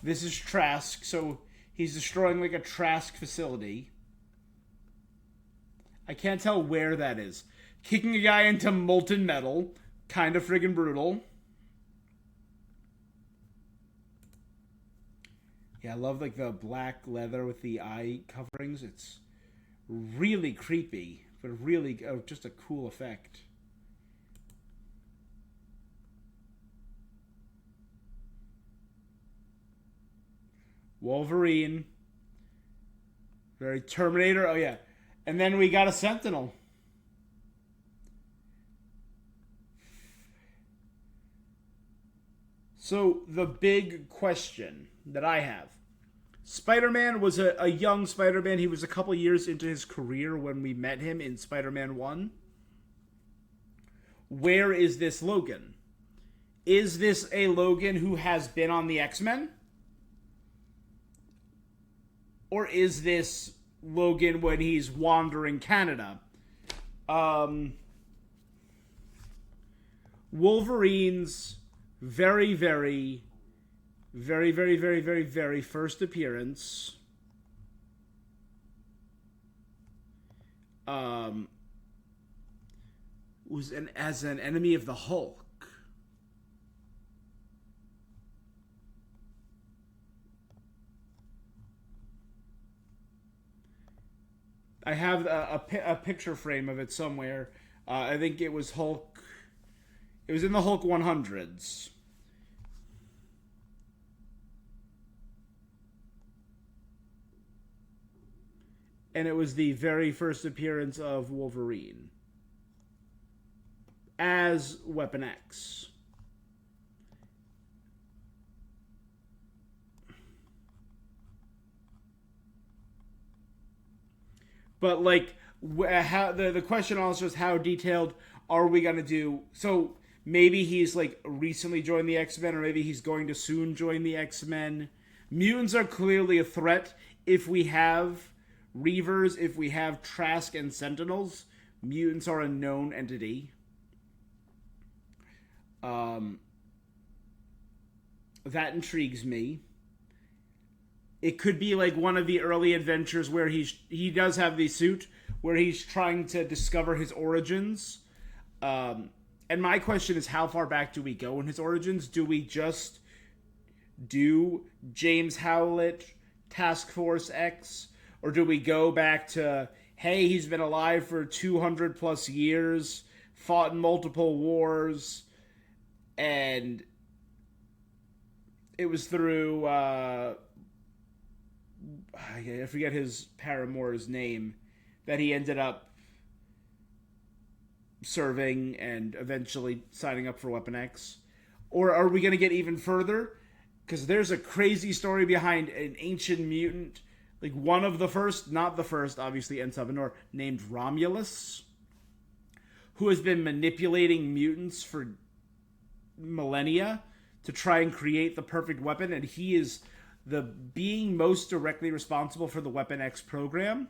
This is Trask, so he's destroying like a Trask facility. I can't tell where that is. Kicking a guy into molten metal. Kind of friggin' brutal. Yeah, I love like the black leather with the eye coverings. It's really creepy, but really just a cool effect. Wolverine. Very Terminator. Oh, yeah. And then we got a Sentinel. So, the big question that I have. Spider-Man was a young Spider-Man. He was a couple years into his career when we met him in Spider-Man 1. Where is this Logan? Is this a Logan who has been on the X-Men? Or is this Logan when he's wandering Canada? Wolverine's very, very, very, very, very, very, very first appearance was as an enemy of the Hulk. I have a picture frame of it somewhere. I think it was Hulk. It was in the Hulk 100s. And it was the very first appearance of Wolverine as Weapon X. But like, how the question also is how detailed are we gonna do? So maybe he's like recently joined the X-Men, or maybe he's going to soon join the X-Men. Mutants are clearly a threat. If we have Reavers, if we have Trask and Sentinels, mutants are a known entity. That intrigues me. It could be like one of the early adventures where he does have the suit, where he's trying to discover his origins. And my question is, how far back do we go in his origins? Do we just do James Howlett, Task Force X? Or do we go back to, hey, he's been alive for 200 plus years, fought in multiple wars, and it was through, I forget his paramour's name, that he ended up serving and eventually signing up for Weapon X? Or are we going to get even further? Because there's a crazy story behind an ancient mutant, like one of the first, not the first, obviously, En Salvador, named Romulus, who has been manipulating mutants for millennia to try and create the perfect weapon, and he is the being most directly responsible for the Weapon X program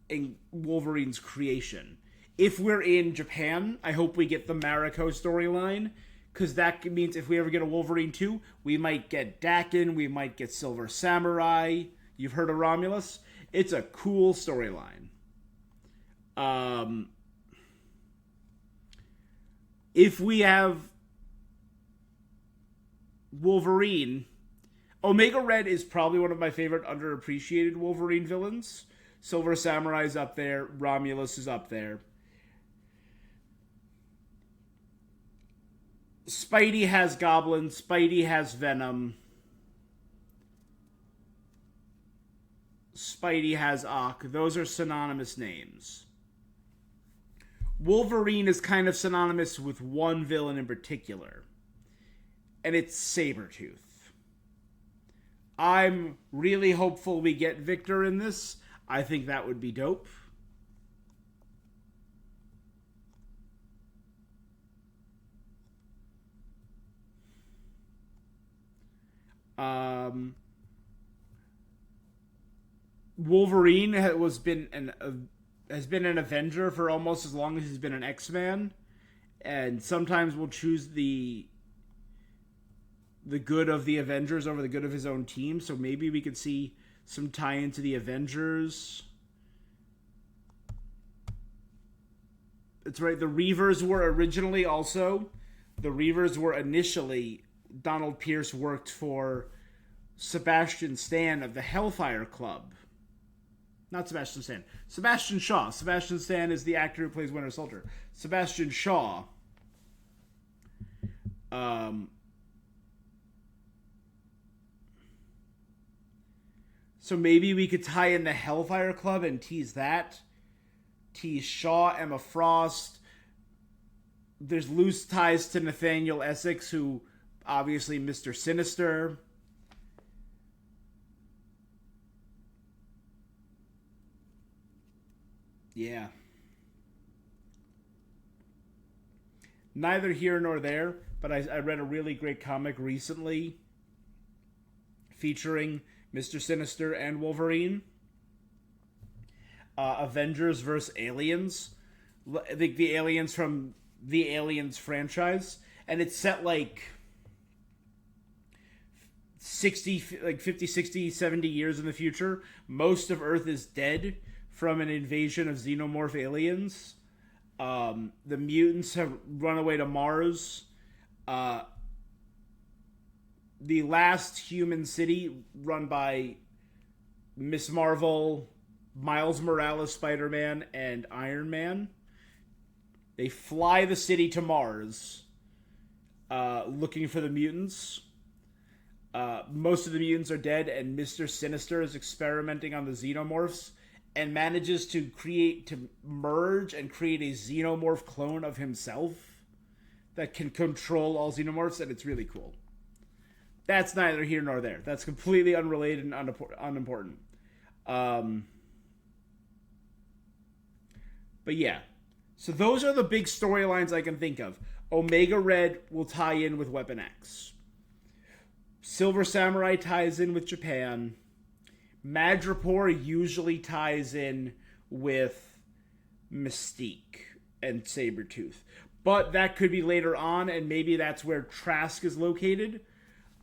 in Wolverine's creation. If we're in Japan, I hope we get the Mariko storyline, because that means if we ever get a Wolverine 2, we might get Dakin, we might get Silver Samurai. You've heard of Romulus? It's a cool storyline. If we have Wolverine, Omega Red is probably one of my favorite underappreciated Wolverine villains. Silver Samurai's up there. Romulus is up there. Spidey has Goblin. Spidey has Venom. Spidey has Ock. Those are synonymous names. Wolverine is kind of synonymous with one villain in particular, and it's Sabretooth. I'm really hopeful we get Victor in this. I think that would be dope. Wolverine has been an Avenger for almost as long as he's been an X-Man, and sometimes will choose the good of the Avengers over the good of his own team. So maybe we could see some tie into the Avengers. That's right. The Reavers were initially Donald Pierce worked for Sebastian Stan of the Hellfire Club. Not Sebastian Stan. Sebastian Shaw. Sebastian Stan is the actor who plays Winter Soldier. Sebastian Shaw. So maybe we could tie in the Hellfire Club and tease that. Tease Shaw, Emma Frost. There's loose ties to Nathaniel Essex, who obviously Mr. Sinister. Yeah. Neither here nor there, but I read a really great comic recently featuring Mr. Sinister and Wolverine. Avengers vs. Aliens. I think the aliens from the Aliens franchise. And it's set like 50, 60, 70 years in the future. Most of Earth is dead from an invasion of xenomorph aliens. The mutants have run away to Mars. The last human city, run by Miss Marvel, Miles Morales, Spider-Man, and Iron Man. They fly the city to Mars, looking for the mutants. Most of the mutants are dead, and Mr. Sinister is experimenting on the xenomorphs and manages to merge and create a xenomorph clone of himself that can control all xenomorphs, and it's really cool. That's neither here nor there. That's completely unrelated and unimportant. But yeah. So those are the big storylines I can think of. Omega Red will tie in with Weapon X. Silver Samurai ties in with Japan. Madripoor usually ties in with Mystique and Sabretooth. But that could be later on, and maybe that's where Trask is located.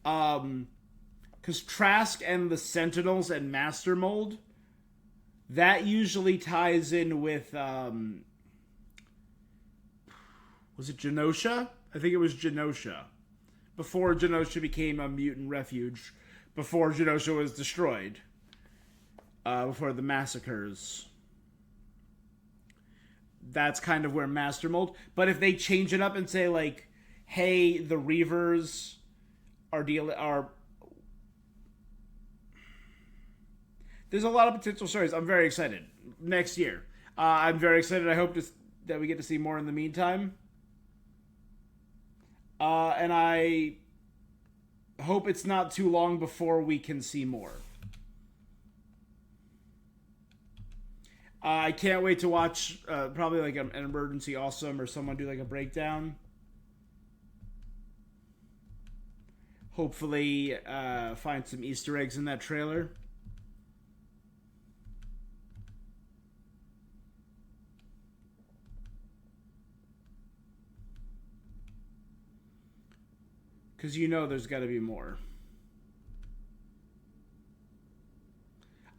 Because Trask and the Sentinels and Master Mold, that usually ties in with, was it Genosha? I think it was Genosha. Before Genosha became a mutant refuge. Before Genosha was destroyed. Before the massacres. That's kind of where Master Mold. But if they change it up and say, like, hey, the Reavers are there's a lot of potential stories. I'm very excited. Next year. I'm very excited. I hope that we get to see more in the meantime. And I hope it's not too long before we can see more. I can't wait to watch probably like an Emergency Awesome or someone do like a breakdown. Hopefully find some Easter eggs in that trailer. Because you know there's got to be more.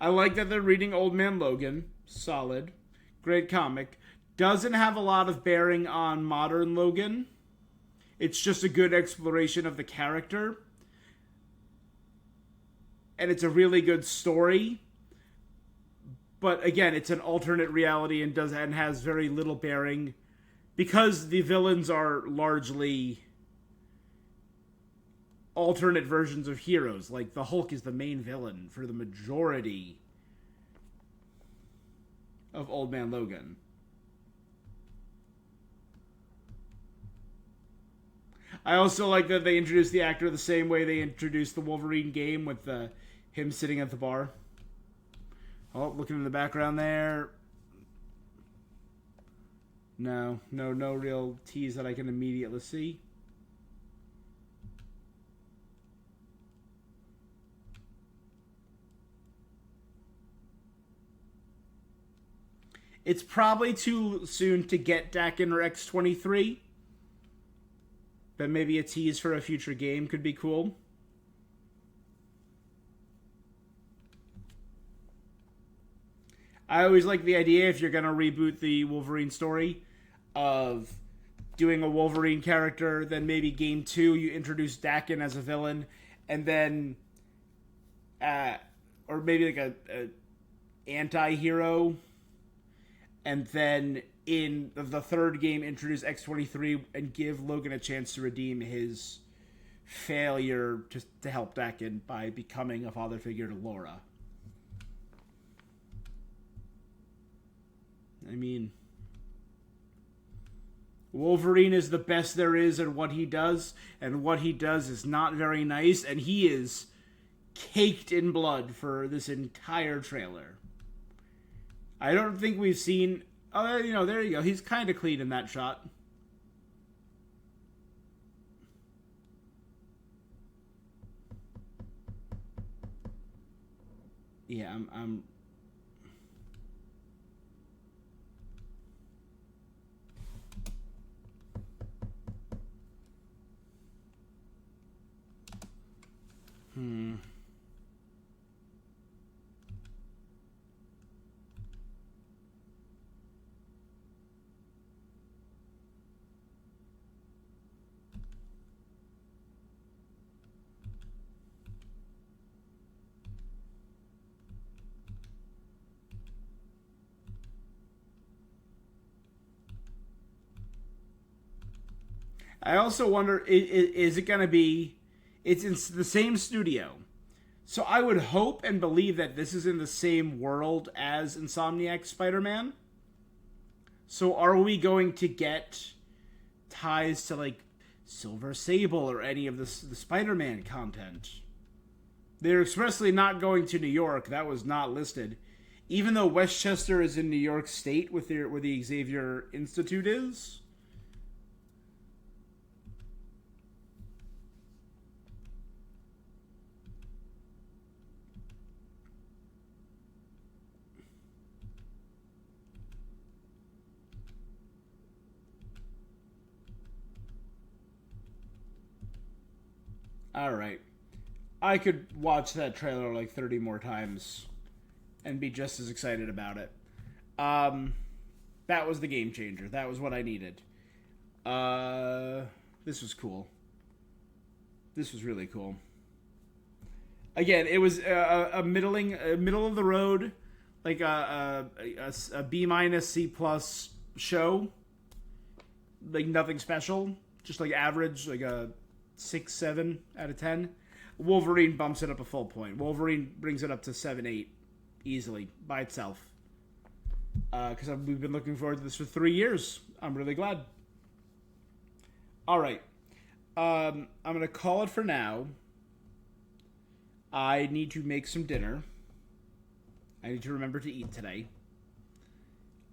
I like that they're reading Old Man Logan. Solid. Great comic. Doesn't have a lot of bearing on modern Logan. It's just a good exploration of the character. And it's a really good story. But again, it's an alternate reality and has very little bearing. Because the villains are largely alternate versions of heroes. Like, the Hulk is the main villain for the majority of Old Man Logan. I also like that they introduced the actor the same way they introduced the Wolverine game with him sitting at the bar. Oh, looking in the background there. No real tease that I can immediately see. It's probably too soon to get Dakin or X-23. But maybe a tease for a future game could be cool. I always like the idea, if you're going to reboot the Wolverine story, of doing a Wolverine character, then maybe game 2 you introduce Dakin as a villain, and then or maybe like a anti-hero, and then in the third game introduce X-23 and give Logan a chance to redeem his failure to help Dakin by becoming a father figure to Laura. I mean, Wolverine is the best there is at what he does, and what he does is not very nice, and he is caked in blood for this entire trailer. I don't think we've seen... Oh, you know, there you go. He's kind of clean in that shot. Yeah, I'm... I also wonder, is it going to be... It's in the same studio. So I would hope and believe that this is in the same world as Insomniac Spider-Man. So are we going to get ties to, like, Silver Sable or any of the Spider-Man content? They're expressly not going to New York. That was not listed. Even though Westchester is in New York State where the Xavier Institute is... Alright. I could watch that trailer like 30 more times and be just as excited about it. That was the game changer. That was what I needed. This was cool. This was really cool. Again, it was a middle of the road, like a B- C+ show. Like nothing special, just like average, like a 6-7 out of 10. Wolverine bumps it up a full point. Wolverine brings it up to 7-8 easily by itself. because we've been looking forward to this for 3 years. I'm really glad. All right. I'm going to call it for now. I need to make some dinner. I need to remember to eat today.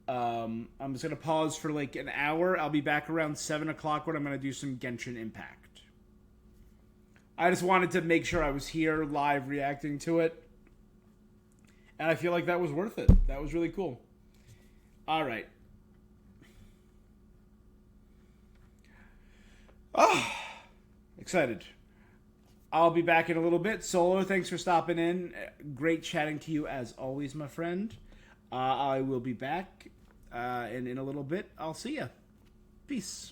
I'm just going to pause for like an hour. I'll be back around 7 o'clock when I'm going to do some Genshin Impact. I just wanted to make sure I was here live reacting to it. And I feel like that was worth it. That was really cool. All right. Oh, excited. I'll be back in a little bit. Solo, thanks for stopping in. Great chatting to you as always, my friend. I will be back, and in a little bit, I'll see ya. Peace.